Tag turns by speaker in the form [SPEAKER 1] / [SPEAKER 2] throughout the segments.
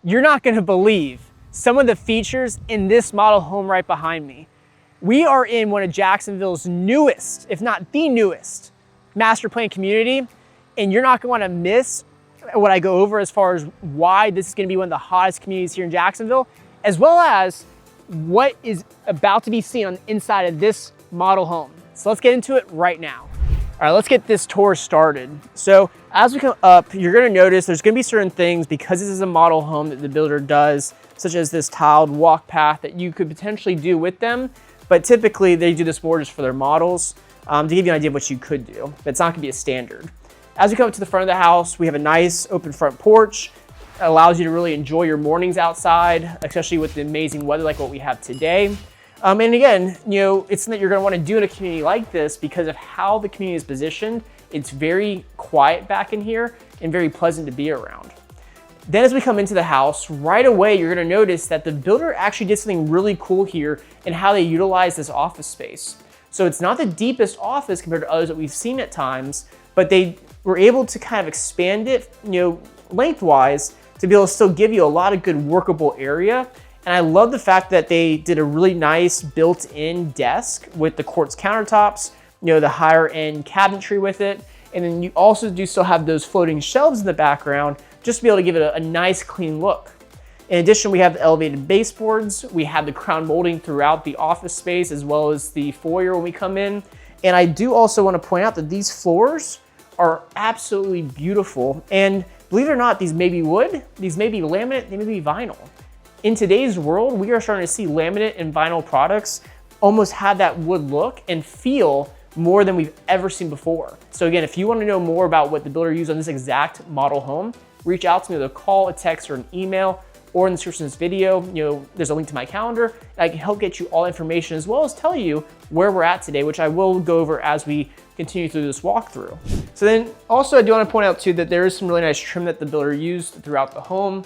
[SPEAKER 1] You're not gonna believe some of the features in this model home right behind me. We are in one of Jacksonville's newest, if not the newest, master plan community, and you're not gonna wanna miss what I go over as far as why this is gonna be one of the hottest communities here in Jacksonville, as well as what is about to be seen on the inside of this model home. So let's get into it right now. All right, let's get this tour started. So as we come up, you're gonna notice there's gonna be certain things, because this is a model home that the builder does, such as this tiled walk path that you could potentially do with them, but typically they do this more just for their models to give you an idea of what you could do, but it's not gonna be a standard. As we come up to the front of the house, we have a nice open front porch. It allows you to really enjoy your mornings outside, especially with the amazing weather like what we have today. And again, it's something that you're gonna wanna do in a community like this because of how the community is positioned. It's very quiet back in here and very pleasant to be around. Then as we come into the house, right away, you're gonna notice that the builder actually did something really cool here in how they utilize this office space. So it's not the deepest office compared to others that we've seen at times, but they were able to kind of expand it, lengthwise to be able to still give you a lot of good workable area. And I love the fact that they did a really nice built-in desk with the quartz countertops, the higher end cabinetry with it. And then you also do still have those floating shelves in the background just to be able to give it a nice clean look. In addition, we have the elevated baseboards. We have the crown molding throughout the office space as well as the foyer when we come in. And I do also want to point out that these floors are absolutely beautiful. And believe it or not, these may be wood, these may be laminate, they may be vinyl. In today's world, we are starting to see laminate and vinyl products almost have that wood look and feel more than we've ever seen before. So again, if you want to know more about what the builder used on this exact model home, reach out to me with a call, a text, or an email, or in the description of this video, there's a link to my calendar. And I can help get you all information as well as tell you where we're at today, which I will go over as we continue through this walkthrough. So then also I do want to point out too that there is some really nice trim that the builder used throughout the home.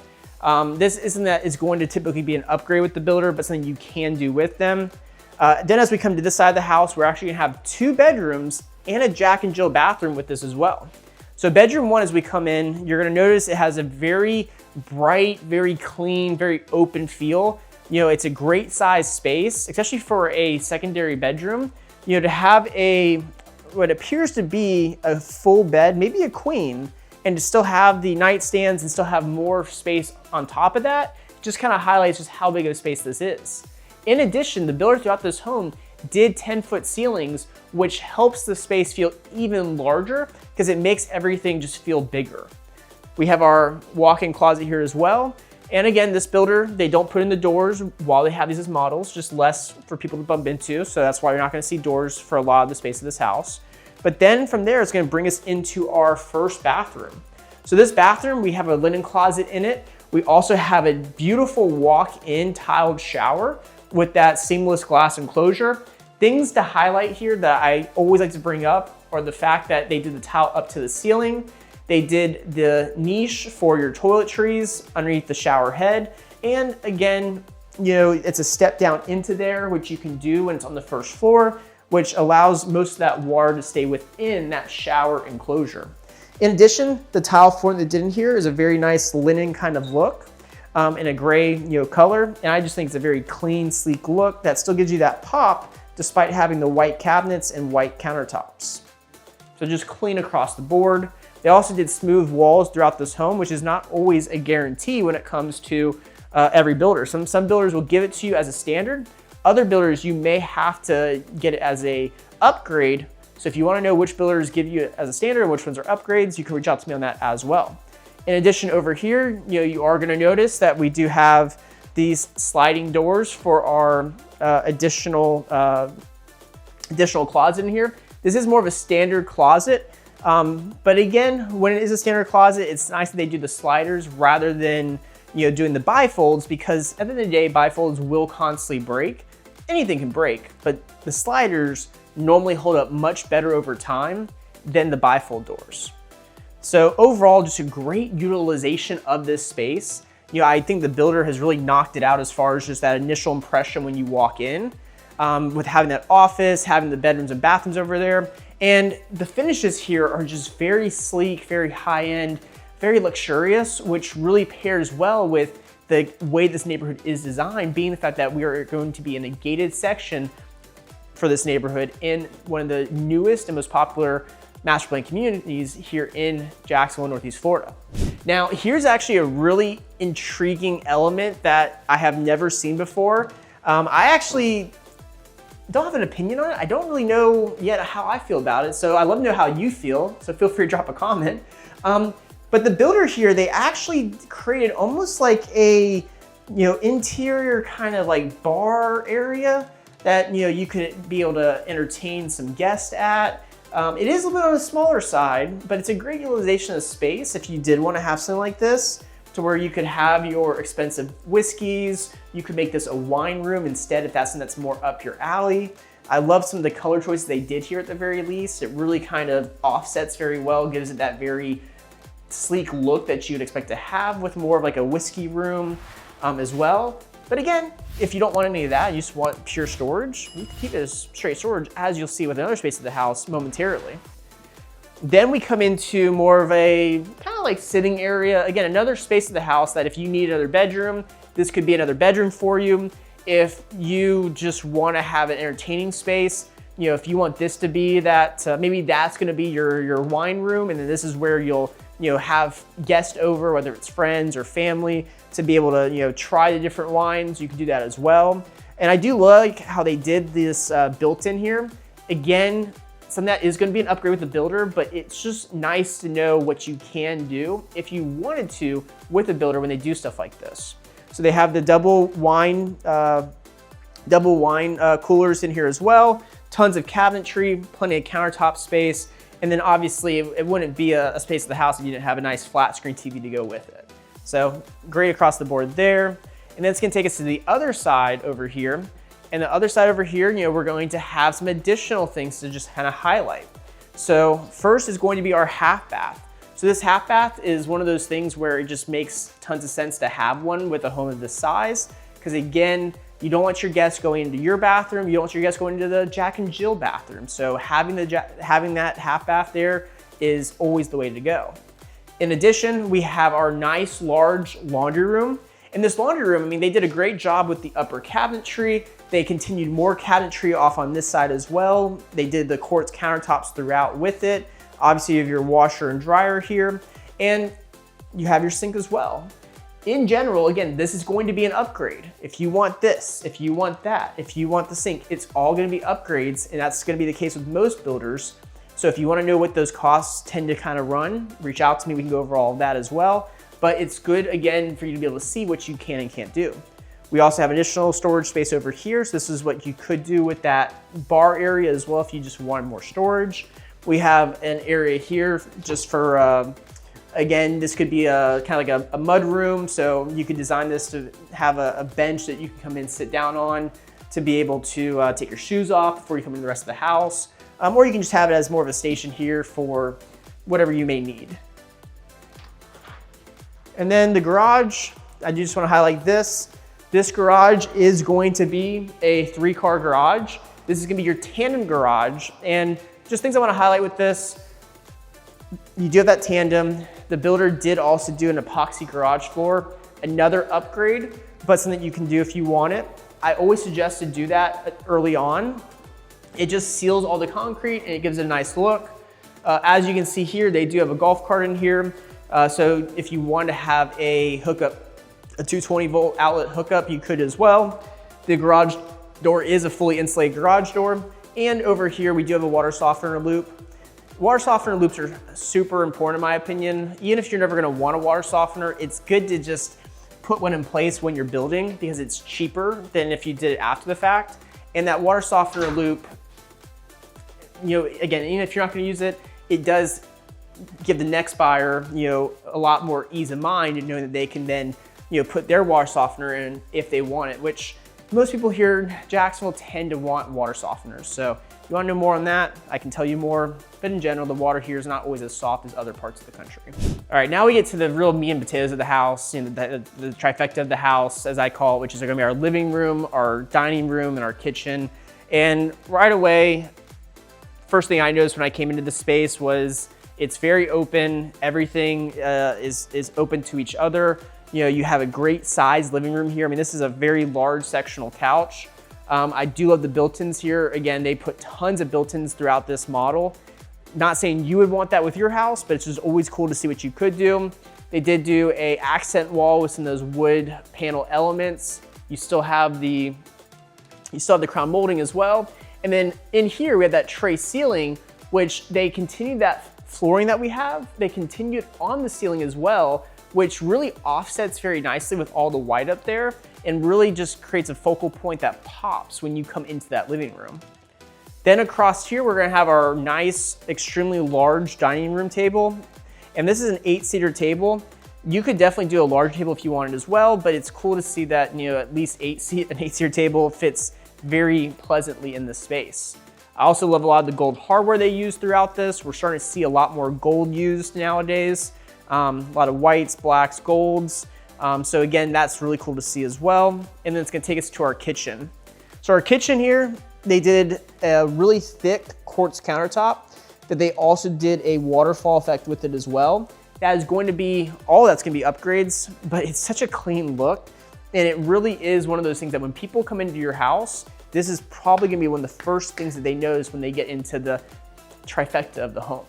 [SPEAKER 1] This isn't that it's going to typically be an upgrade with the builder, but something you can do with them. Then as we come to this side of the house, we're actually gonna have 2 bedrooms and a Jack and Jill bathroom with this as well. So bedroom 1, as we come in, you're gonna notice it has a very bright, very clean, very open feel. It's a great size space, especially for a secondary bedroom. To have what appears to be a full bed, maybe a queen, and to still have the nightstands and still have more space on top of that, just kind of highlights just how big of a space this is. In addition, the builder throughout this home did 10-foot ceilings, which helps the space feel even larger because it makes everything just feel bigger. We have our walk-in closet here as well. And again, this builder, they don't put in the doors while they have these as models, just less for people to bump into. So that's why you're not gonna see doors for a lot of the space of this house. But then from there, it's gonna bring us into our first bathroom. So this bathroom, we have a linen closet in it. We also have a beautiful walk-in tiled shower with that seamless glass enclosure. Things to highlight here that I always like to bring up are the fact that they did the tile up to the ceiling. They did the niche for your toiletries underneath the shower head. And again, it's a step down into there, which you can do when it's on the first floor, which allows most of that water to stay within that shower enclosure. In addition, the tile floor that they did in here is a very nice linen kind of look in a gray color. And I just think it's a very clean, sleek look that still gives you that pop despite having the white cabinets and white countertops. So just clean across the board. They also did smooth walls throughout this home, which is not always a guarantee when it comes to every builder. Some builders will give it to you as a standard. Other builders, you may have to get it as a upgrade. So if you want to know which builders give you it as a standard and which ones are upgrades, you can reach out to me on that as well. In addition, over here, you are going to notice that we do have these sliding doors for our additional closet in here. This is more of a standard closet. But again, when it is a standard closet, it's nice that they do the sliders rather than doing the bifolds, because at the end of the day, bifolds will constantly break. Anything can break, but the sliders normally hold up much better over time than the bifold doors. So overall, just a great utilization of this space. I think the builder has really knocked it out as far as just that initial impression when you walk in, with having that office, having the bedrooms and bathrooms over there. And the finishes here are just very sleek, very high-end, very luxurious, which really pairs well with the way this neighborhood is designed, being the fact that we are going to be in a gated section for this neighborhood in one of the newest and most popular master plan communities here in Jacksonville, Northeast Florida. Now, here's actually a really intriguing element that I have never seen before. I actually don't have an opinion on it. I don't really know yet how I feel about it, so I'd love to know how you feel, so feel free to drop a comment. But the builder here, they actually created almost like a interior kind of like bar area that you could be able to entertain some guests at. It is a little bit on the smaller side, but it's a great utilization of space if you did want to have something like this, to where you could have your expensive whiskeys. You could make this a wine room instead if that's something that's more up your alley. I love some of the color choices they did here at the very least. It really kind of offsets very well, gives it that very sleek look that you would expect to have with more of like a whiskey room as well. But again, if you don't want any of that, you just want pure storage, you can keep it as straight storage, as you'll see with another space of the house momentarily. Then we come into more of a kind of like sitting area. Again, another space of the house that if you need another bedroom, this could be another bedroom for you. If you just want to have an entertaining space, if you want this to be that, maybe that's going to be your wine room, and then this is where you'll have guests over, whether it's friends or family, to be able to try the different wines. You can do that as well. And I do like how they did this built-in here. Again, something that is going to be an upgrade with the builder, but it's just nice to know what you can do if you wanted to with the builder when they do stuff like this. So they have the double wine coolers in here as well. Tons of cabinetry, plenty of countertop space. And then obviously it wouldn't be a space of the house if you didn't have a nice flat screen TV to go with it. So great across the board there. And then it's gonna take us to the other side over here. And the other side over here, we're going to have some additional things to just kind of highlight. So first is going to be our half bath. So this half bath is one of those things where it just makes tons of sense to have one with a home of this size. Because again, you don't want your guests going into your bathroom. You don't want your guests going into the Jack and Jill bathroom. So having that half bath there is always the way to go. In addition, we have our nice large laundry room. In this laundry room, they did a great job with the upper cabinetry. They continued more cabinetry off on this side as well. They did the quartz countertops throughout with it. Obviously, you have your washer and dryer here, and you have your sink as well. In general, again, this is going to be an upgrade. If you want this, if you want that, if you want the sink, it's all gonna be upgrades, and that's gonna be the case with most builders. So if you wanna know what those costs tend to kind of run, reach out to me, we can go over all of that as well. But it's good, again, for you to be able to see what you can and can't do. We also have additional storage space over here. So this is what you could do with that bar area as well if you just wanted more storage. We have an area here just for, again, this could be kind of like a mud room. So you could design this to have a bench that you can come in and sit down on to be able to take your shoes off before you come in the rest of the house. Or you can just have it as more of a station here for whatever you may need. And then the garage, I do just want to highlight this. This garage is going to be a 3-car garage. This is going to be your tandem garage. And just things I want to highlight with this, you do have that tandem. The builder did also do an epoxy garage floor, another upgrade, but something you can do if you want it. I always suggest to do that early on. It just seals all the concrete and it gives it a nice look. As you can see here, they do have a golf cart in here. So if you want to have a hookup, a 220-volt outlet hookup, you could as well. The garage door is a fully insulated garage door. And over here, we do have a water softener loop. Water softener loops are super important in my opinion. Even if you're never gonna want a water softener, it's good to just put one in place when you're building because it's cheaper than if you did it after the fact. And that water softener loop, again, even if you're not gonna use it, it does give the next buyer, a lot more ease of mind in knowing that they can then, put their water softener in if they want it, which most people here in Jacksonville tend to want water softeners. So if you want to know more on that, I can tell you more. But in general, the water here is not always as soft as other parts of the country. All right, now we get to the real meat and potatoes of the house, the trifecta of the house, as I call it, which is gonna be our living room, our dining room, and our kitchen. And right away, first thing I noticed when I came into the space was it's very open. Everything is open to each other. You know, you have a great size living room here. I mean, this is a very large sectional couch. I do love the built-ins here. Again, they put tons of built-ins throughout this model. Not saying you would want that with your house, but it's just always cool to see what you could do. They did do a accent wall with some of those wood panel elements. You still have the crown molding as well. And then in here, we have that tray ceiling, which they continued that flooring that we have. They continued on the ceiling as well, which really offsets very nicely with all the white up there and really just creates a focal point that pops when you come into that living room. Then across here, we're gonna have our nice, extremely large dining room table. And this is an 8-seater table. You could definitely do a large table if you wanted as well, but it's cool to see that, you know, at least an 8-seater table fits very pleasantly in this space. I also love a lot of the gold hardware they use throughout this. We're starting to see a lot more gold used nowadays. A lot of whites, blacks, golds. So again, that's really cool to see as well. And then it's gonna take us to our kitchen. So our kitchen here, they did a really thick quartz countertop, that they also did a waterfall effect with it as well. That is going to be, all that's gonna be upgrades, but it's such a clean look. And it really is one of those things that when people come into your house, this is probably gonna be one of the first things that they notice when they get into the trifecta of the home.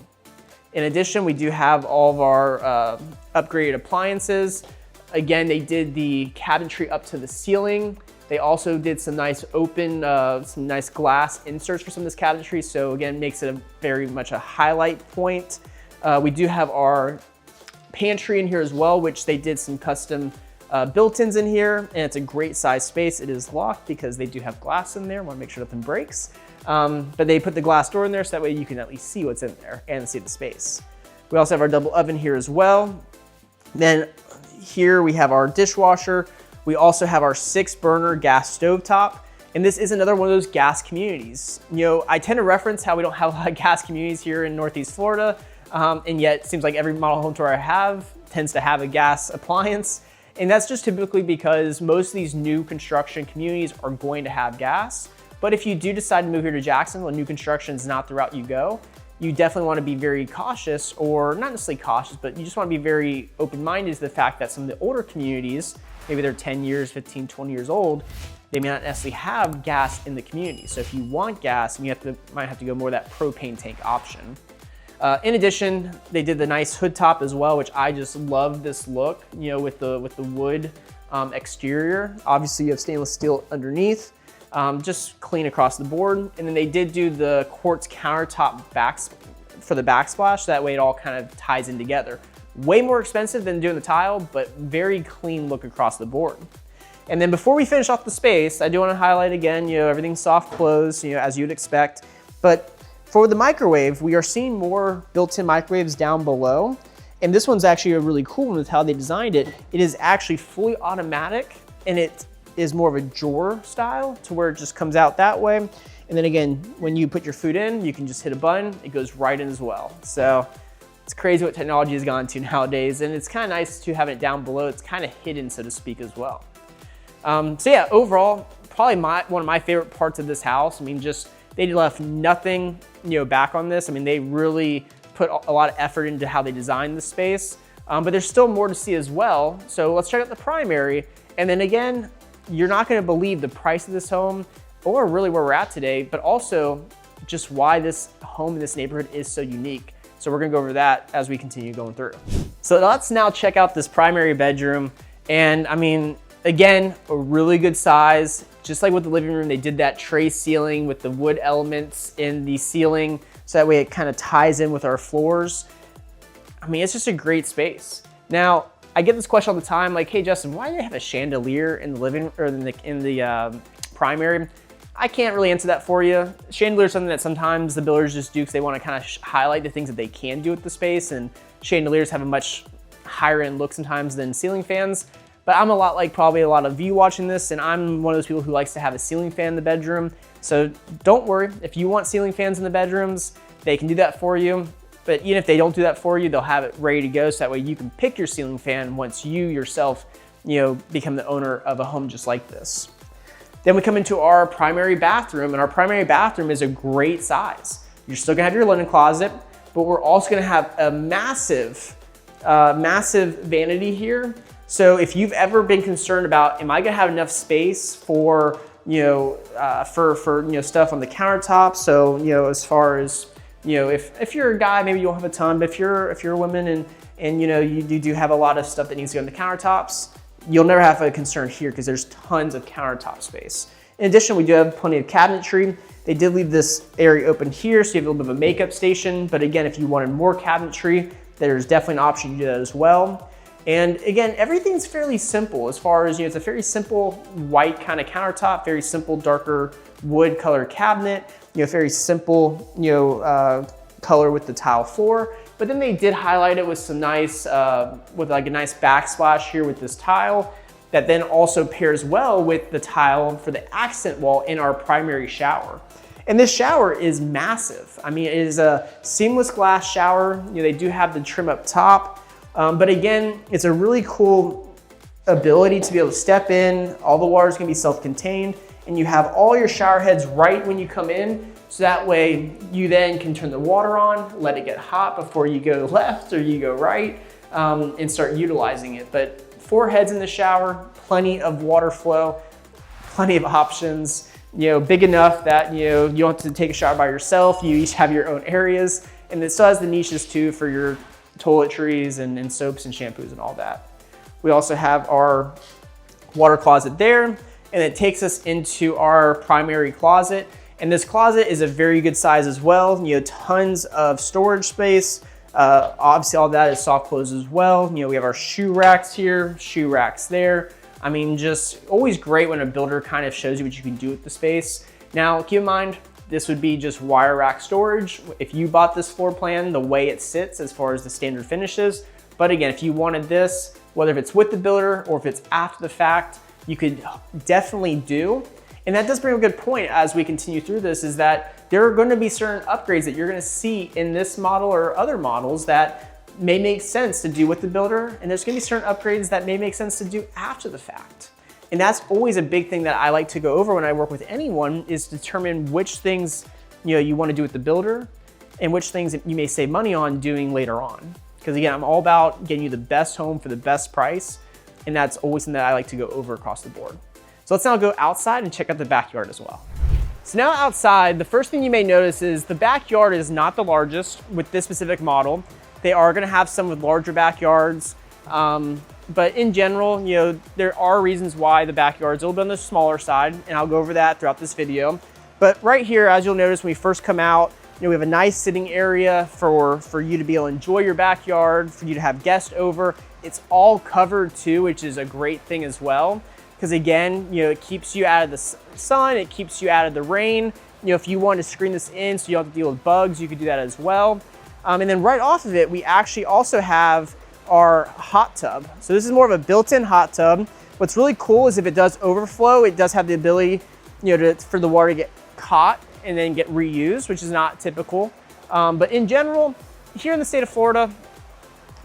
[SPEAKER 1] In addition, we do have all of our upgraded appliances. Again, they did the cabinetry up to the ceiling. They also did some nice open, some nice glass inserts for some of this cabinetry. So again, makes it very much a highlight point. We do have our pantry in here as well, which they did some custom built-ins in here, and it's a great size space. It is locked because they do have glass in there. I wanna make sure nothing breaks. But they put the glass door in there so that way you can at least see what's in there and see the space. We also have our double oven here as well. Then here we have our dishwasher. We also have our 6-burner gas stovetop. And this is another one of those gas communities. You know, I tend to reference how we don't have a lot of gas communities here in Northeast Florida. And yet it seems like every model home tour I have tends to have a gas appliance. And that's just typically because most of these new construction communities are going to have gas. But if you do decide to move here to Jacksonville and new construction is not the route you go, you definitely want to be very cautious, or not necessarily cautious, but you just want to be very open-minded to the fact that some of the older communities, maybe they're 10 years, 15, 20 years old, they may not necessarily have gas in the community. So if you want gas, you might have to go more that propane tank option. In addition, they did the nice hood top as well, which I just love this look, you know, with the wood exterior. Obviously you have stainless steel underneath, just clean across the board. And then they did do the quartz countertop for the backsplash. That way it all kind of ties in together. Way more expensive than doing the tile, but very clean look across the board. And then before we finish off the space, I do want to highlight again, you know, everything's soft close, you know, as you'd expect. But for the microwave, we are seeing more built-in microwaves down below. And this one's actually a really cool one with how they designed it. It is actually fully automatic, and it is more of a drawer style to where it just comes out that way. And then again, when you put your food in, you can just hit a button, it goes right in as well. So it's crazy what technology has gone to nowadays, and it's kind of nice to have it down below. It's kind of hidden, so to speak, as well. So yeah, overall, probably one of my favorite parts of this house. I mean, just they left nothing, you know, back on this. I mean, they really put a lot of effort into how they designed the space, but there's still more to see as well. So let's check out the primary. And then again, you're not gonna believe the price of this home, or really where we're at today, but also just why this home in this neighborhood is so unique. So we're gonna go over that as we continue going through. So let's now check out this primary bedroom. And I mean, again, a really good size. Just like with the living room, they did that tray ceiling with the wood elements in the ceiling, so that way it kind of ties in with our floors. I mean, it's just a great space. Now, I get this question all the time, like, hey Justin, why do they have a chandelier in the living, or in the primary? I can't really answer that for you. Chandelier is something that sometimes the builders just do because they want to kind of highlight the things that they can do with the space, and chandeliers have a much higher end look sometimes than ceiling fans. But I'm a lot like probably a lot of you watching this, and I'm one of those people who likes to have a ceiling fan in the bedroom. So don't worry, if you want ceiling fans in the bedrooms, they can do that for you. But even if they don't do that for you, they'll have it ready to go, so that way you can pick your ceiling fan once you yourself, you know, become the owner of a home just like this. Then we come into our primary bathroom, and our primary bathroom is a great size. You're still gonna have your linen closet, but we're also gonna have a massive vanity here. So if you've ever been concerned about, am I gonna have enough space for, stuff on the countertop? So, as far as, if you're a guy, maybe you won't have a ton, but if you're a woman and you do have a lot of stuff that needs to go on the countertops, you'll never have a concern here because there's tons of countertop space. In addition, we do have plenty of cabinetry. They did leave this area open here, so you have a little bit of a makeup station. But again, if you wanted more cabinetry, there's definitely an option to do that as well. And again, everything's fairly simple as far as, it's a very simple white kind of countertop, very simple darker wood color cabinet, very simple, color with the tile floor. But then they did highlight it with some nice, with like a nice backsplash here with this tile that then also pairs well with the tile for the accent wall in our primary shower. And this shower is massive. I mean, it is a seamless glass shower. They do have the trim up top. But again, it's a really cool ability to be able to step in. All the water is gonna be self-contained, and you have all your shower heads right when you come in. So that way you then can turn the water on, let it get hot before you go left or you go right, and start utilizing it. But 4 heads in the shower, plenty of water flow, plenty of options, big enough that, you don't have to take a shower by yourself. You each have your own areas, and it still has the niches too for your toiletries and soaps and shampoos and all that. We also have our water closet there, and it takes us into our primary closet. And this closet is a very good size as well. Tons of storage space. Obviously all that is soft close as well. We have our shoe racks here, shoe racks there. I mean, just always great when a builder kind of shows you what you can do with the space. Now, keep in mind, this would be just wire rack storage. If you bought this floor plan, the way it sits as far as the standard finishes. But again, if you wanted this, whether if it's with the builder or if it's after the fact, you could definitely do. And that does bring up a good point as we continue through this, is that there are going to be certain upgrades that you're going to see in this model or other models that may make sense to do with the builder. And there's going to be certain upgrades that may make sense to do after the fact. And that's always a big thing that I like to go over when I work with anyone, is determine which things you want to do with the builder and which things you may save money on doing later on. Because again, I'm all about getting you the best home for the best price. And that's always something that I like to go over across the board. So let's now go outside and check out the backyard as well. So now outside, the first thing you may notice is the backyard is not the largest with this specific model. They are gonna have some with larger backyards. But in general, there are reasons why the backyard's a little bit on the smaller side, and I'll go over that throughout this video. But right here, as you'll notice when we first come out, we have a nice sitting area for you to be able to enjoy your backyard, for you to have guests over. It's all covered too, which is a great thing as well. Because again, it keeps you out of the sun, it keeps you out of the rain. If you want to screen this in so you don't have to deal with bugs, you could do that as well. And then right off of it, we actually also have our hot tub. So this is more of a built-in hot tub. What's really cool is if it does overflow, it does have the ability, for the water to get caught and then get reused, which is not typical. But in general, here in the state of Florida,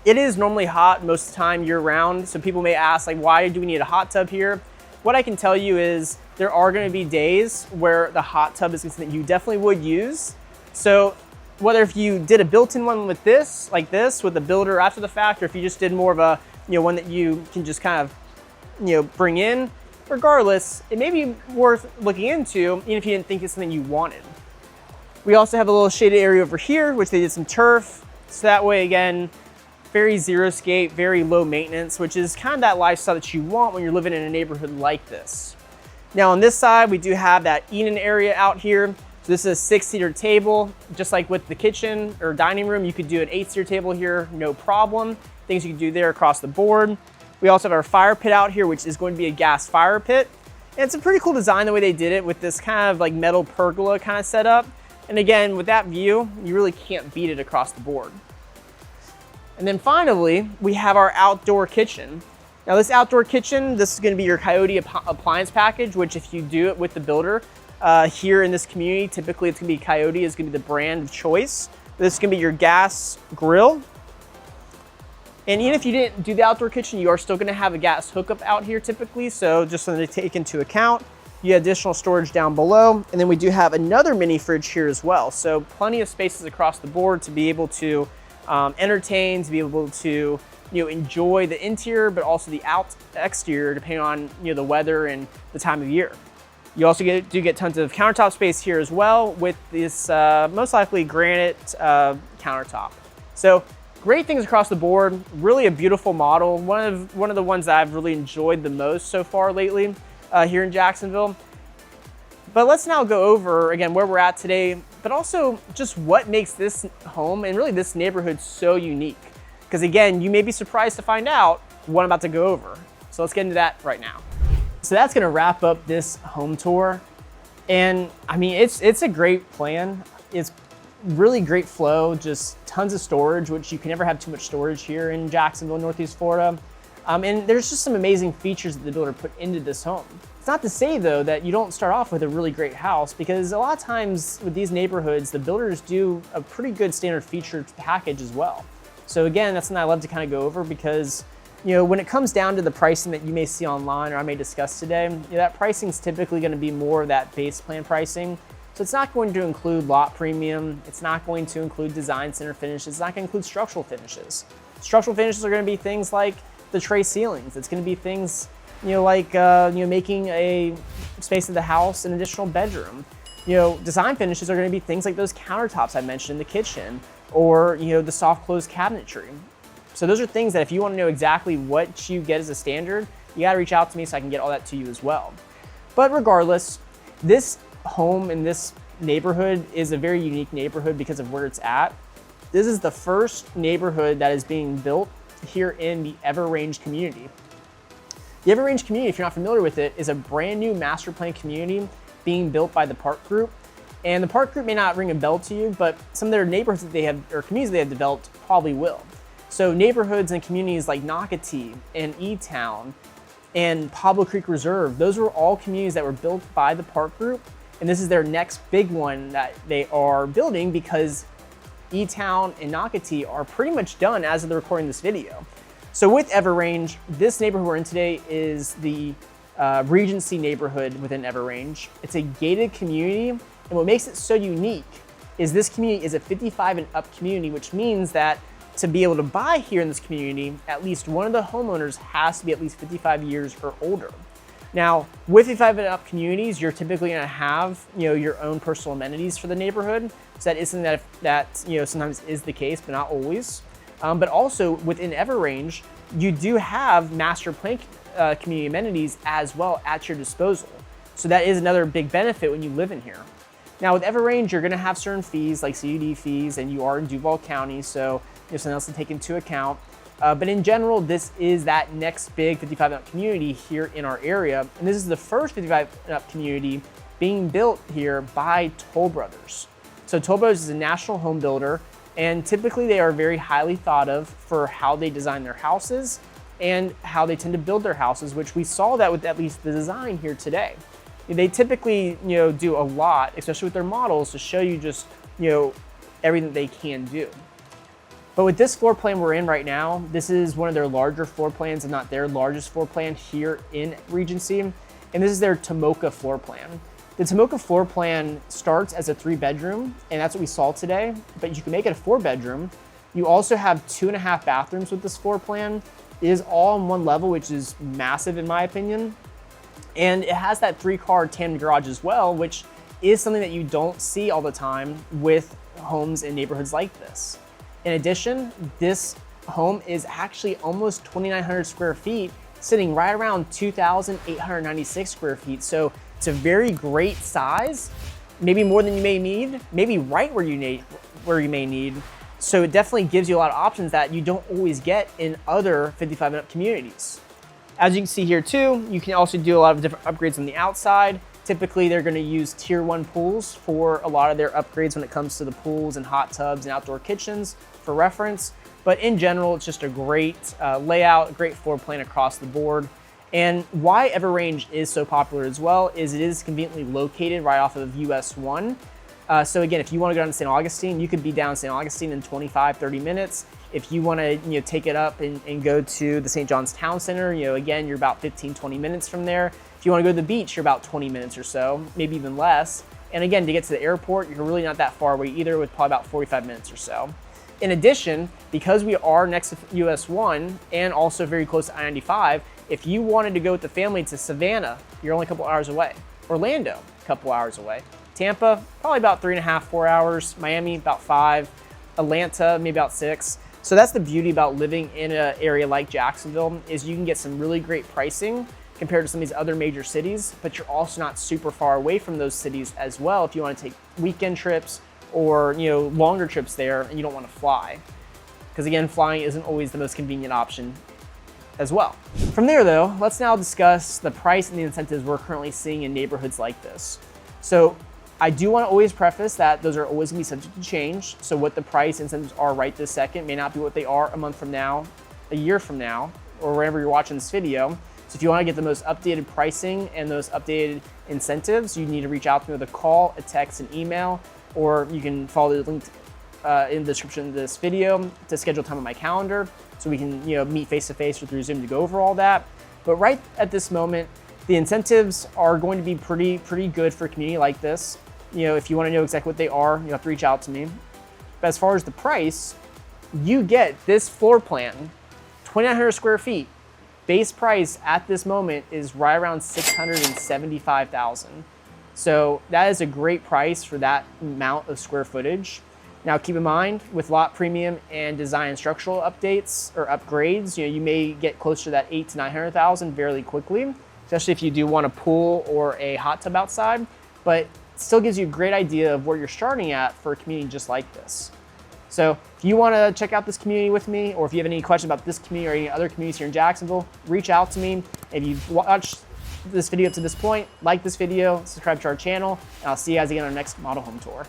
[SPEAKER 1] it is normally hot most of the time year round. So people may ask, like, why do we need a hot tub here? What I can tell you is there are gonna be days where the hot tub is something you definitely would use. So whether if you did a built-in one with this, like this, with the builder after the fact, or if you just did more of a, one that you can just kind of, bring in, regardless, it may be worth looking into, even if you didn't think it's something you wanted. We also have a little shaded area over here, which they did some turf. So that way, again, very xeriscape, very low maintenance, which is kind of that lifestyle that you want when you're living in a neighborhood like this. Now on this side, we do have that eating area out here. So this is a 6-seater table, just like with the kitchen or dining room. You could do an 8-seater table here, no problem. Things you can do there across the board. We also have our fire pit out here, which is going to be a gas fire pit. And it's a pretty cool design the way they did it with this kind of like metal pergola kind of setup. And again, with that view, you really can't beat it across the board. And then finally, we have our outdoor kitchen. Now this outdoor kitchen, this is gonna be your Coyote appliance package, which if you do it with the builder, here in this community, typically it's gonna be Coyote is gonna be the brand of choice. This is gonna be your gas grill. And even if you didn't do the outdoor kitchen, you are still gonna have a gas hookup out here typically. So just something to take into account. You have additional storage down below. And then we do have another mini fridge here as well. So plenty of spaces across the board to be able to entertain, to be able to enjoy the interior, but also the exterior, depending on the weather and the time of year. You also do get tons of countertop space here as well with this most likely granite countertop. So great things across the board. Really a beautiful model. One of the ones that I've really enjoyed the most so far lately here in Jacksonville. But let's now go over again where we're at today, but also just what makes this home and really this neighborhood so unique. Because again, you may be surprised to find out what I'm about to go over. So let's get into that right now. So that's gonna wrap up this home tour. And I mean, it's a great plan. It's really great flow, just tons of storage, which you can never have too much storage here in Jacksonville, Northeast Florida. And there's just some amazing features that the builder put into this home. It's not to say though that you don't start off with a really great house, because a lot of times with these neighborhoods, the builders do a pretty good standard featured package as well. So again, that's something I love to kind of go over, because when it comes down to the pricing that you may see online or I may discuss today, that pricing is typically going to be more of that base plan pricing. So it's not going to include lot premium. It's not going to include design center finishes. It's not going to include structural finishes. Structural finishes are going to be things like the tray ceilings. It's going to be things like making a space of the house an additional bedroom. Design finishes are going to be things like those countertops I mentioned in the kitchen, or the soft close cabinetry. So those are things that if you want to know exactly what you get as a standard, you got to reach out to me so I can get all that to you as well. But regardless, this home in this neighborhood is a very unique neighborhood because of where it's at. This is the first neighborhood that is being built here in the Everrange community. The Everrange community, if you're not familiar with it, is a brand new master plan community being built by the Park Group. And the Park Group may not ring a bell to you, but some of their neighborhoods that they have, or communities they have developed, probably will. So neighborhoods and communities like Nocatee and E-Town and Pablo Creek Reserve, those were all communities that were built by the Park Group. And this is their next big one that they are building, because E-Town and Nocatee are pretty much done as of the recording of this video. So with Everrange, this neighborhood we're in today is the Regency neighborhood within Everrange. It's a gated community, and what makes it so unique is this community is a 55 and up community, which means that to be able to buy here in this community, at least one of the homeowners has to be at least 55 years or older. Now, with 55 and up communities, you're typically gonna have your own personal amenities for the neighborhood. So that is something that sometimes is the case, but not always. But also within Everrange, you do have master plan community amenities as well at your disposal. So that is another big benefit when you live in here. Now with Everrange, you're gonna have certain fees like CUD fees, and you are in Duval County, so there's something else to take into account. But in general, this is that next big 55 and up community here in our area. And this is the first 55 and up community being built here by Toll Brothers. So Toll Brothers is a national home builder, and typically they are very highly thought of for how they design their houses and how they tend to build their houses, which we saw that with at least the design here today. They typically do a lot, especially with their models, to show you just everything that they can do. But with this floor plan we're in right now, this is one of their larger floor plans, and not their largest floor plan here in Regency. And this is their Tomoka floor plan. The Tomoka floor plan starts as a 3-bedroom, and that's what we saw today, but you can make it a 4-bedroom. You also have 2.5 bathrooms with this floor plan. It is all on one level, which is massive in my opinion. And it has that 3-car tandem garage as well, which is something that you don't see all the time with homes in neighborhoods like this. In addition, this home is actually almost 2,900 square feet, sitting right around 2,896 square feet. So it's a very great size, maybe more than you may need, maybe right where you may need. So it definitely gives you a lot of options that you don't always get in other 55 and up communities. As you can see here too, you can also do a lot of different upgrades on the outside. Typically, they're gonna use tier 1 pools for a lot of their upgrades when it comes to the pools and hot tubs and outdoor kitchens for reference. But in general, it's just a great layout, a great floor plan across the board. And why Everrange is so popular as well is it is conveniently located right off of US 1. So again, if you want to go down to St. Augustine, you could be down St. Augustine in 25, 30 minutes. If you want to take it up and go to the St. John's Town Center, again, you're about 15, 20 minutes from there. If you want to go to the beach, you're about 20 minutes or so, maybe even less. And again, to get to the airport, you're really not that far away either, with probably about 45 minutes or so. In addition, because we are next to US 1 and also very close to I-95, if you wanted to go with the family to Savannah, you're only a couple hours away. Orlando, a couple hours away. Tampa, probably about 3.5, 4 hours. Miami, about 5. Atlanta, maybe about 6. So that's the beauty about living in an area like Jacksonville, is you can get some really great pricing compared to some of these other major cities, but you're also not super far away from those cities as well if you want to take weekend trips or longer trips there and you don't want to fly. Because again, flying isn't always the most convenient option as well. From there though, let's now discuss the price and the incentives we're currently seeing in neighborhoods like this. So I do want to always preface that those are always going to be subject to change. So what the price incentives are right this second may not be what they are a month from now, a year from now, or wherever you're watching this video. So if you want to get the most updated pricing and those updated incentives, you need to reach out to me with a call, a text, an email, or you can follow the link in the description of this video to schedule time on my calendar so we can meet face to face or through Zoom to go over all that. But right at this moment, the incentives are going to be pretty good for a community like this. If you want to know exactly what they are, you have to reach out to me. But as far as the price, you get this floor plan, 2,900 square feet. Base price at this moment is right around $675,000. So that is a great price for that amount of square footage. Now keep in mind, with lot premium and design and structural updates or upgrades, you may get closer to that $800,000 to $900,000 fairly quickly, especially if you do want a pool or a hot tub outside, but it still gives you a great idea of where you're starting at for a community just like this. So if you want to check out this community with me, or if you have any questions about this community or any other communities here in Jacksonville, reach out to me. If you've watched this video up to this point, like this video, subscribe to our channel, and I'll see you guys again on our next model home tour.